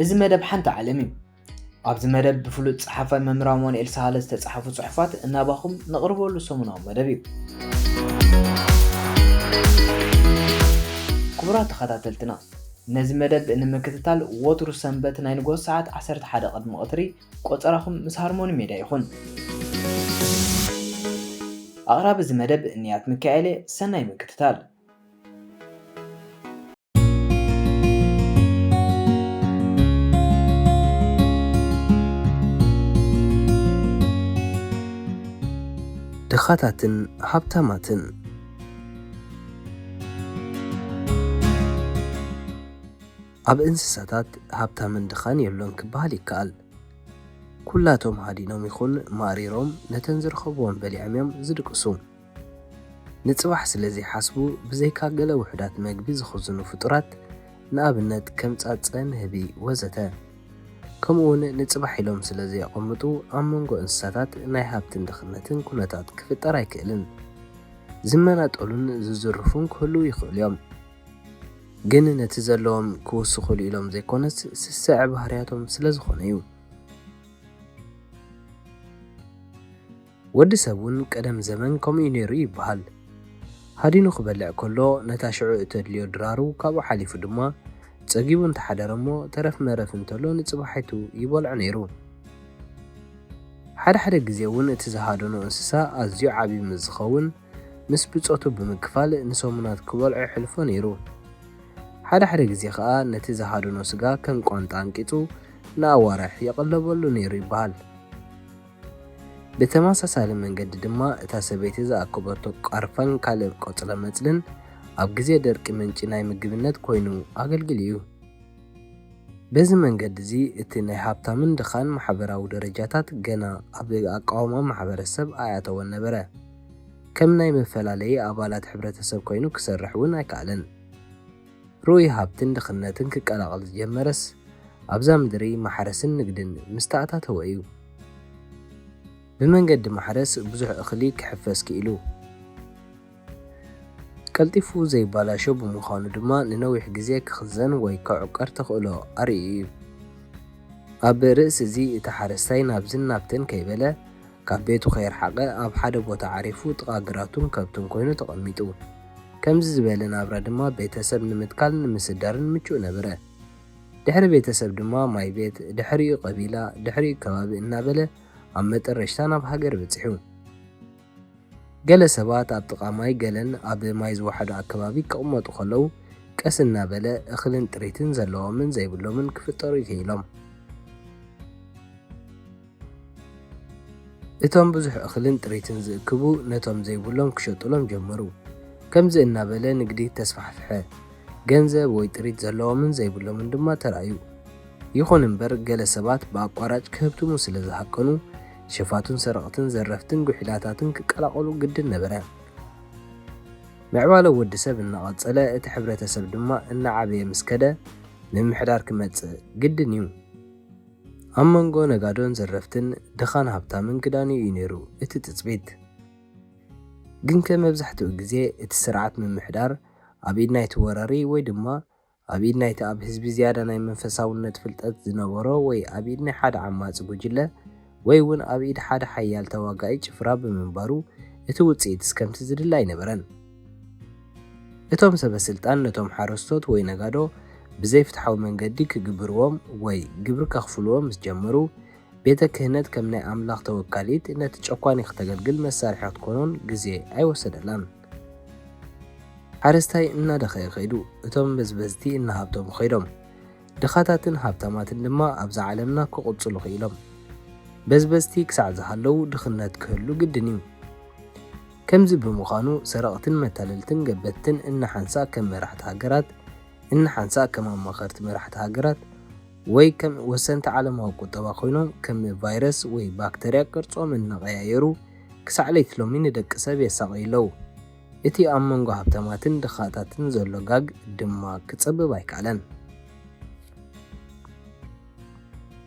እዚ መደብ ሓንቲ ዓለም እዩ። ኣብዚ መደብ ብፍሉጥ ጸሓፋይ መምህር ኣማኑኤል ሳህለ ዝተጻሕፉ ጽሑፋት እናባኹም ነቕርበሉ ሰሙናዊ መደብ እዩ። ክቡራት ተኸታተልትና ነዚ መደብ ንምክትታል ወትሩ ሰንበት ናይ ንጎስ ሰዓት 11 ቅድሚ ቀትሪ ቆፀራኹም ምስ ሃርሞኒ ሜድያ ይኹን። ኣቕራቢ እዚ መደብ እንያት ሚካኤል ሰናይ ምክትታል። ድኻታትን ሃብታማትን ኣብ እንስሳታት ሃብታምን ድኻን የብሎን ክበሃል ይከኣል። ኩላቶም ሃዲኖም ይኹን ማሪሮም ነተን ዝረኸብዎም በሊዖም እዮም ዝድቅሱ። ንጽባሕ ስለዚ ሓስቡ ብዘይካ ገለ ውሕዳት መግቢ ዝኽዝኑ ፍጡራት ንኣብነት ከም ጻጸ፣ ንህቢ ወዘተ ከምኡውን ንጽባሕ ኢሎም ስለዚ ይቐምጡ ኣብ መንጎ እንስሳታት ናይ ሃብትን ድኽነትን ኩነታት ክፍጠር ኣይክእልን። ዝመናጠሉን ዝዝርፉን ክህሉ ይኽእሉ እዮም። ግን ነቲ ዘለዎም ክውስኹሉ ኢሎም ዘይኮነስ ስስዕ ባህርያቶም ስለ ዝኾነ እዩ። ወዲ ሰብን ቀደም ዘመን ከምኡ ነይሩ ይበሃል። ሃዲኑ ክበልዕ ከሎ ነታ ሽዑ እተድልዮ ድራሩ ካብኡ ሓሊፉ ድማ ጸጊቡ እንተሓደረ እሞ ተረፍ መረፍ እንተሎ ንጽባሒቱ ይበልዖ ነይሩ። ሓደ ግዜ እውን እቲ ዝሃደኖ እንስሳ ኣዝዩ ዓብዪ ምስ ዝኸውን ምስ ብጾቱ ብምክፋል ንሰሙናት ክበልዖ ይሕልፎ ነይሩ። ሓደ ግዜ ከዓ ነቲ ዝሃደኖ ስጋ ከም ቋንጣ አንቂጹ ንኣዋርሕ የቐለበሉ ነይሩ ይበሃል። ብተመሳሳሊ መንገዲ ድማ እታ ሰበይቲ ዝኣከበቶ ቃርፋን ካልእ ቆጽለ መጽልን ኣብ ግዜ ደርቂ ምንጪ ናይ ምግብነት ኮይኑ ኣገልግል እዩ። በዚ መንገዲ እዚ እቲ ናይ ሃብታምን ድኻን ማሕበራዊ ደረጃታት ገና ኣብ ኣቃውማ ማሕበረሰብ ኣያተወን ነበረ። ከም ናይ መፈላለዪ ኣባላት ሕብረተሰብ ኮይኑ ክሰርሕ እውን ኣይከኣለን። ሩኡይ ሃብትን ድኽነትን ክቀላቐል ዝጀመረስ ኣብዛ ምድሪ ማሕረስን ንግድን ምስ ተኣታተወ እዩ። ብመንገዲ ማሕረስ ብዙሕ እኽሊ ክሕፈስ ክኢሉ ቀልጢፉ ዘይባላሾ ብምዃኑ ድማ ንነዊሕ ግዜ ክኽዘን ወይ ከዕቀር ተኽእሎ ኣርእዩ እዩ። ኣብ ርእሲ እዚ እቲ ሓረስታይ ናብዝን ናብተን ከይበለ ካብ ቤቱ ከይረሓቐ ኣብ ሓደ ቦታ ዓሪፉ ጥቓ ግራቱን ከብቱን ኮይኑ ተቐሚጡ ከምዚ ዝበለ ናብራ ድማ ቤተሰብ ንምትካል ንምስዳርን ምቹእ ነበረ። ድሕሪ ቤተሰብ ድማ ማይ ቤት፣ ድሕሪኡ ቀቢላ፣ ድሕሪኡ ከባቢ እናበለ ኣብ መጠረሽታ ናብ ሃገር በፂሑ። ገለ ሰባት ኣብ ጥቓ ማይ ገለን ኣብ ማይ ዝወሓዱ ኣከባቢ ክቕመጡ ከለዉ ቀስ እናበለ እኽልን ጥሪትን ዘለዎምን ዘይብሎምን ክፍጠሩ ይክኢሎም። እቶም ብዙሕ እኽልን ጥሪትን ዝእክቡ ነቶም ዘይብሎም ክሸጡሎም ጀመሩ። ከምዚ እናበለ ንግዲ ተስፋሕፍሐ። ገንዘብ ወይ ጥሪት ዘለዎምን ዘይብሎምን ድማ ተረኣዩ። ይኹን እምበር ገለ ሰባት ብኣቋራጭ ክህብትሙ ስለ ዝሃቀኑ ሽፋቱን ሰረቕትን ዘረፍትን ጉሒላታትን ክቀላቐሉ ግድን ነበረ። ምዕባለ ወዲ ሰብ እናቐጸለ እቲ ሕብረተሰብ ድማ እናዓበየ ምስ ከደ ምምሕዳር ክመጽእ ግድን እዩ። ኣብ መንጎ ነጋዶን ዘረፍትን ድኻን ሃብታምን ክዳንዩ እዩ ነይሩ እቲ ትጽቢት። ግን ከመብዛሕትኡ ግዜ እቲ ስርዓት ምምሕዳር ኣብ ኢድ ናይቲ ወራሪ ወይ ድማ ኣብ ኢድ ናይቲ ኣብ ህዝቢ ዝያዳ ናይ መንፈሳውነት ፍልጠት ዝነበሮ ወይ ኣብ ኢድ ናይ ሓደ ዓማጺ ጉጅለ ወይ እውን ኣብ ኢድ ሓደ ሓያል ተዋጋኢ ጭፍራ ብምንባሩ እቲ ውጽኢት እስከምቲ ዝድለ ኣይነበረን። እቶም ሰበስልጣን ነቶም ሓረስቶት ወይ ነጋዶ ብዘይፍትሓዊ መንገዲ ክግብርዎም ወይ ግብሪ ከኽፍልዎም ምስ ጀመሩ ቤተ ክህነት ከም ናይ ኣምላኽ ተወካሊት ነቲ ጨኳኒ ክተገልግል መሳርሒ ክትኮኖን ግዜ ኣይወሰደላን። ሓረስታይ እናደኸየ ኸይዱ እቶም በዝበዝቲ እናሃብቶም ኸይዶም ድኻታትን ሃብታማትን ድማ ኣብዛ ዓለምና ክቕጽሉ ኽኢሎም። በዝበዝቲ ክሳዕ ዝሃለዉ ድኽነት ክህሉ ግድን እዩ። ከምዚ ብምዃኑ ሰረቕትን መታለልትን ገበትን እናሓንሳ ከም መራሕቲ ሃገራት እናሓንሳ ከም ኣማኸርቲ መራሕቲ ሃገራት ወይ ከም ወሰንቲ ዓለማዊ ቁጠባ ኮይኖም ከም ቫይረስ ወይ ባክተርያ ቅርጾም እናቐያየሩ ክሳዕ ለይቲ ሎሚ ንደቂ ሰብ የሳቐይለዉ። እቲ ኣብ መንጎ ሃብታማትን ድኻታትን ዘሎ ጋግ ድማ ክጸብብ ኣይከኣለን።